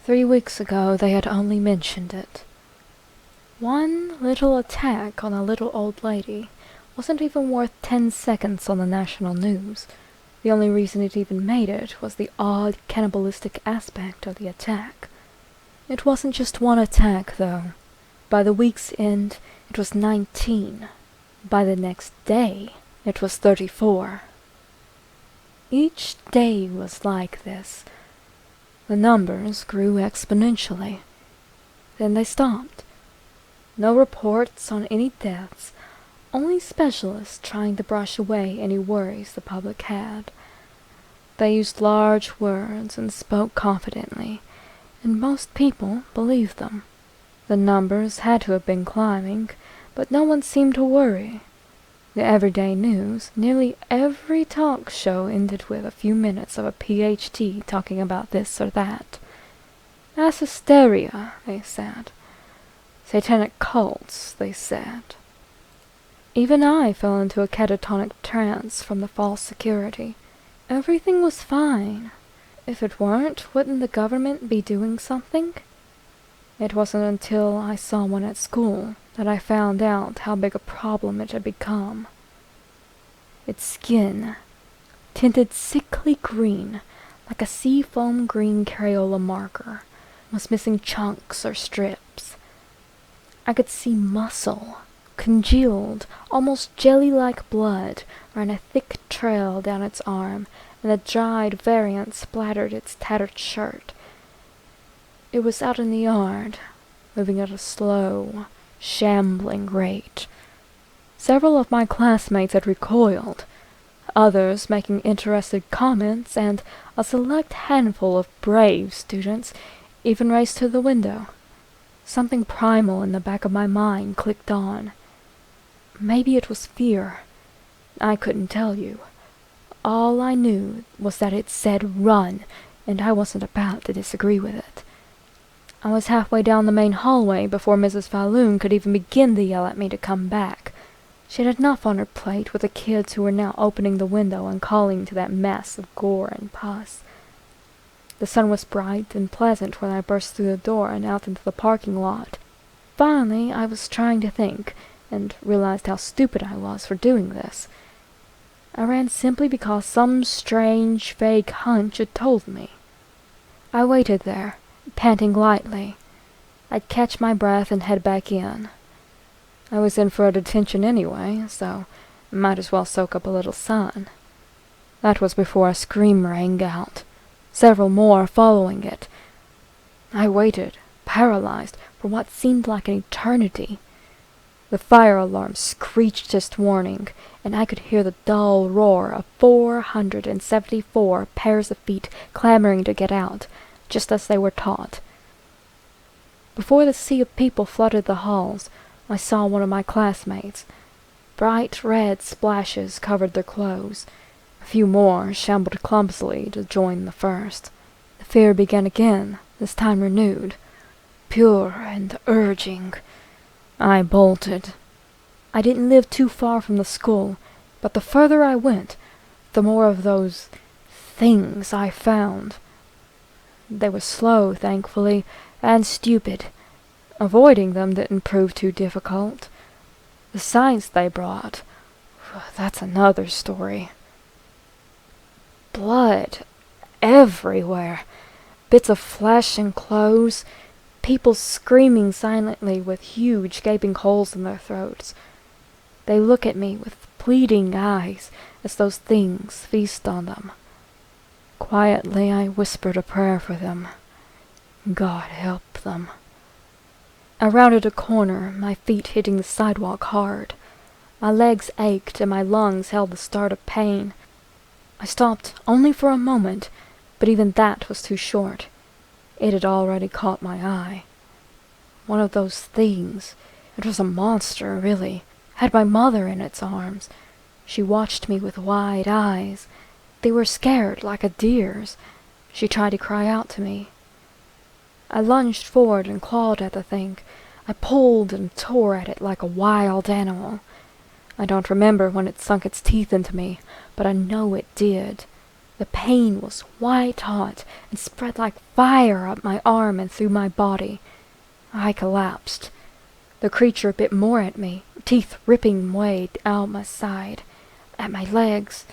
3 weeks ago they had only mentioned it. One little attack on a little old lady wasn't even worth 10 seconds on the national news. The only reason it even made it was the odd cannibalistic aspect of the attack. It wasn't just one attack, though. By the week's end, it was 19. By the next day, it was 34. Each day was like this. The numbers grew exponentially. Then they stopped. No reports on any deaths, only specialists trying to brush away any worries the public had. They used large words and spoke confidently, and most people believed them. The numbers had to have been climbing, but no one seemed to worry. The everyday news, nearly every talk show ended with a few minutes of a PhD talking about this or that. Mass hysteria, they said. Satanic cults, they said. Even I fell into a catatonic trance from the false security. Everything was fine. If it weren't, wouldn't the government be doing something? It wasn't until I saw one at school that I found out how big a problem it had become. Its skin, tinted sickly green, like a seafoam green Crayola marker, was missing chunks or strips. I could see muscle, congealed, almost jelly-like blood ran a thick trail down its arm, and the dried variant splattered its tattered shirt. It was out in the yard, moving at a slow, shambling rate. Several of my classmates had recoiled, others making interested comments, and a select handful of brave students even raced to the window. Something primal in the back of my mind clicked on. Maybe it was fear. I couldn't tell you. All I knew was that it said run, and I wasn't about to disagree with it. I was halfway down the main hallway before Mrs. Falloon could even begin to yell at me to come back. She had enough on her plate with the kids who were now opening the window and calling to that mess of gore and pus. The sun was bright and pleasant when I burst through the door and out into the parking lot. Finally, I was trying to think, and realized how stupid I was for doing this. I ran simply because some strange, vague hunch had told me. I waited there, panting lightly. I'd catch my breath and head back in. I was in for a detention anyway, so might as well soak up a little sun. That was before a scream rang out, several more following it. I waited, paralyzed, for what seemed like an eternity. The fire alarm screeched its warning, and I could hear the dull roar of 474 pairs of feet clamoring to get out, just as they were taught. Before the sea of people flooded the halls, I saw one of my classmates. Bright red splashes covered their clothes. A few more shambled clumsily to join the first. The fear began again, this time renewed, pure and urging. I bolted. I didn't live too far from the school, but the further I went, the more of those things I found. They were slow, thankfully, and stupid. Avoiding them didn't prove too difficult. The sights they brought, that's another story. Blood everywhere, bits of flesh and clothes, people screaming silently with huge gaping holes in their throats. They look at me with pleading eyes as those things feast on them. Quietly I whispered a prayer for them. God help them. I rounded a corner, my feet hitting the sidewalk hard. My legs ached and my lungs held the start of pain. I stopped only for a moment, but even that was too short. It had already caught my eye. One of those things, it was a monster, really, had my mother in its arms. She watched me with wide eyes. They were scared, like a deer's. She tried to cry out to me. I lunged forward and clawed at the thing. I pulled and tore at it like a wild animal. I don't remember when it sunk its teeth into me, but I know it did. The pain was white hot and spread like fire up my arm and through my body. I collapsed. The creature bit more at me, teeth ripping way out my side. At my legs,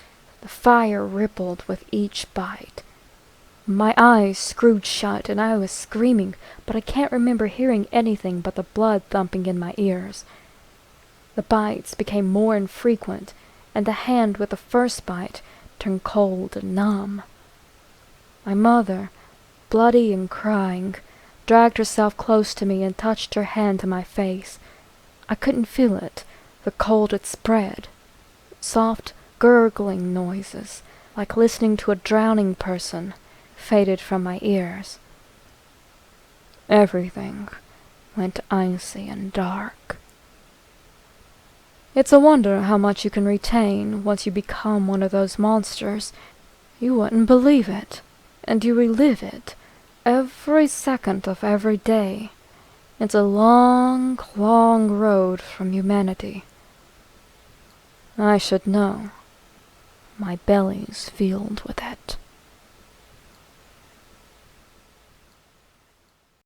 the fire rippled with each bite. My eyes screwed shut and I was screaming, but I can't remember hearing anything but the blood thumping in my ears. The bites became more infrequent, and the hand with the first bite turned cold and numb. My mother, bloody and crying, dragged herself close to me and touched her hand to my face. I couldn't feel it. The cold had spread. Soft, gurgling noises, like listening to a drowning person, faded from my ears. Everything went icy and dark. It's a wonder how much you can retain once you become one of those monsters. You wouldn't believe it, and you relive it every second of every day. It's a long, long road from humanity. I should know. My belly's filled with it.